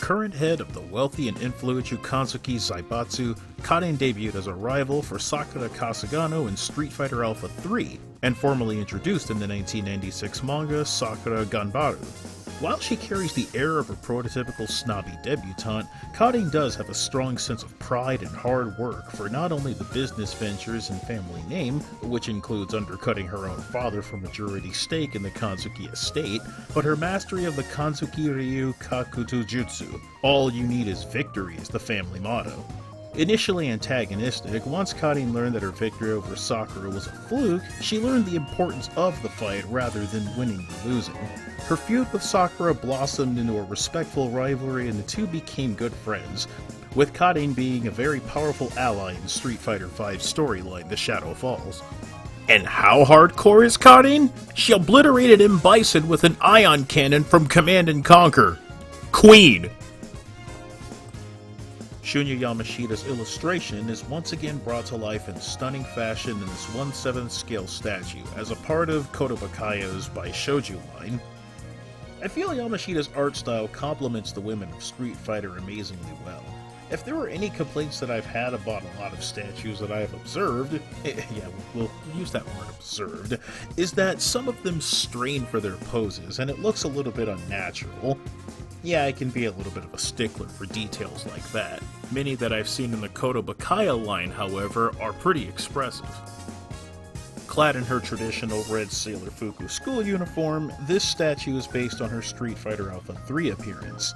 current head of the wealthy and influential Kanzuki Zaibatsu, Karin debuted as a rival for Sakura Kasagano in Street Fighter Alpha 3, and formally introduced in the 1996 manga Sakura Ganbaru. While she carries the air of a prototypical snobby debutante, Karin does have a strong sense of pride and hard work for not only the business ventures and family name, which includes undercutting her own father for majority stake in the Kanzuki estate, but her mastery of the Kanzuki Ryu Kakuto Jutsu. All you need is victory is the family motto. Initially antagonistic, once Karin learned that her victory over Sakura was a fluke, she learned the importance of the fight rather than winning or losing. Her feud with Sakura blossomed into a respectful rivalry and the two became good friends, with Karin being a very powerful ally in Street Fighter V's storyline, The Shadow Falls. And how hardcore is Karin? She obliterated M. Bison with an ion cannon from Command & Conquer. Queen! Shunya Yamashita's illustration is once again brought to life in stunning fashion in this 1/7 scale statue as a part of Kotobukiya's Bishoujo line. I feel Yamashita's art style complements the women of Street Fighter amazingly well. If there were any complaints that I've had about a lot of statues that I have observed, we'll use that word observed, is that some of them strain for their poses and it looks a little bit unnatural. Yeah, I can be a little bit of a stickler for details like that. Many that I've seen in the Kotobukiya line, however, are pretty expressive. Clad in her traditional red Sailor Fuku school uniform, this statue is based on her Street Fighter Alpha 3 appearance.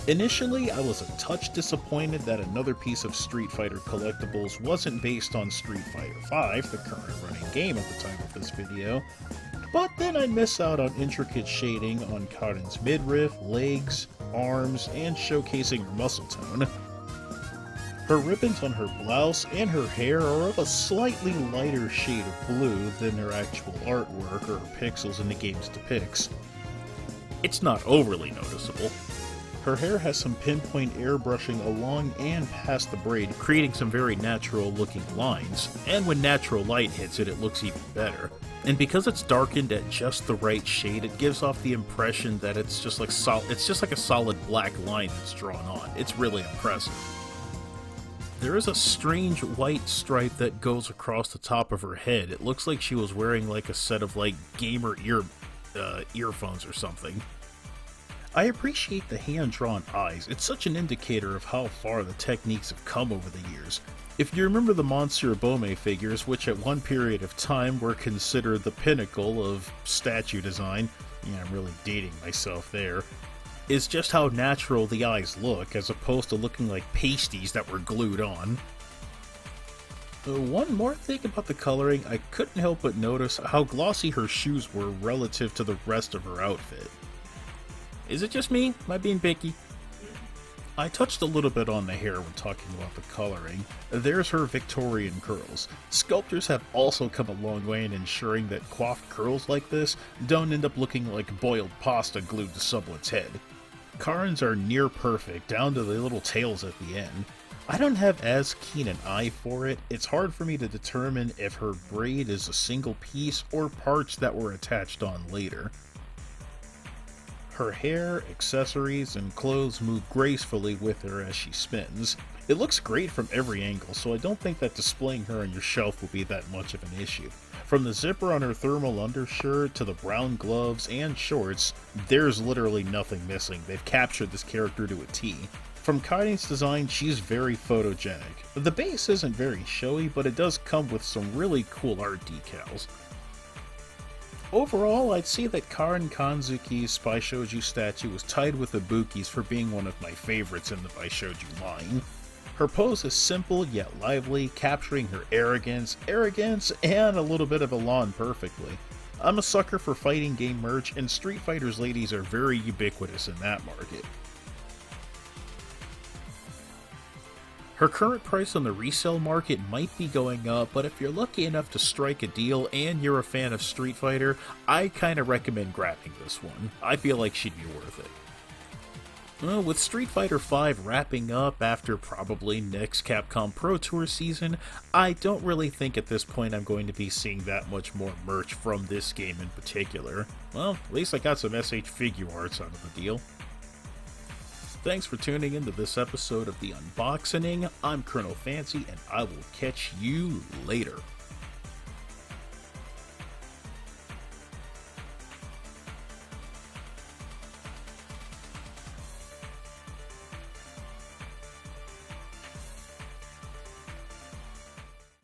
Initially, I was a touch disappointed that another piece of Street Fighter collectibles wasn't based on Street Fighter V, the current running game at the time of this video, but then I miss out on intricate shading on Karin's midriff, legs, arms, and showcasing her muscle tone. Her ribbons on her blouse and her hair are of a slightly lighter shade of blue than her actual artwork or her pixels in the game's depicts. It's not overly noticeable. Her hair has some pinpoint airbrushing along and past the braid, creating some very natural looking lines, and when natural light hits it, it looks even better. And because it's darkened at just the right shade, it gives off the impression that it's just like a solid black line that's drawn on. It's really impressive. There is a strange white stripe that goes across the top of her head. It looks like she was wearing like a set of gamer earphones or something. I appreciate the hand-drawn eyes. It's such an indicator of how far the techniques have come over the years. If you remember the Monsieur Baume figures, which at one period of time were considered the pinnacle of statue design, yeah, I'm really dating myself there, is just how natural the eyes look, as opposed to looking like pasties that were glued on. One more thing about the coloring, I couldn't help but notice how glossy her shoes were relative to the rest of her outfit. Is it just me? Am I being picky? I touched a little bit on the hair when talking about the coloring. There's her Victorian curls. Sculptors have also come a long way in ensuring that coiffed curls like this don't end up looking like boiled pasta glued to someone's head. Karin's are near perfect, down to the little tails at the end. I don't have as keen an eye for it. It's hard for me to determine if her braid is a single piece or parts that were attached on later. Her hair, accessories, and clothes move gracefully with her as she spins. It looks great from every angle, so I don't think that displaying her on your shelf will be that much of an issue. From the zipper on her thermal undershirt to the brown gloves and shorts, there's literally nothing missing. They've captured this character to a T. From Karin's design, she's very photogenic. The base isn't very showy, but it does come with some really cool art decals. Overall, I'd say that Karin Kanzuki's Bishoujo statue was tied with Ibuki's for being one of my favorites in the Bishoujo line. Her pose is simple yet lively, capturing her arrogance, and a little bit of elan perfectly. I'm a sucker for fighting game merch, and Street Fighter's ladies are very ubiquitous in that market. Her current price on the resale market might be going up, but if you're lucky enough to strike a deal and you're a fan of Street Fighter, I kinda recommend grabbing this one. I feel like she'd be worth it. Well, with Street Fighter V wrapping up after probably next Capcom Pro Tour season, I don't really think at this point I'm going to be seeing that much more merch from this game in particular. Well, at least I got some SH figure arts out of the deal. Thanks for tuning into this episode of the Unboxening. I'm Colonel Fancy, and I will catch you later.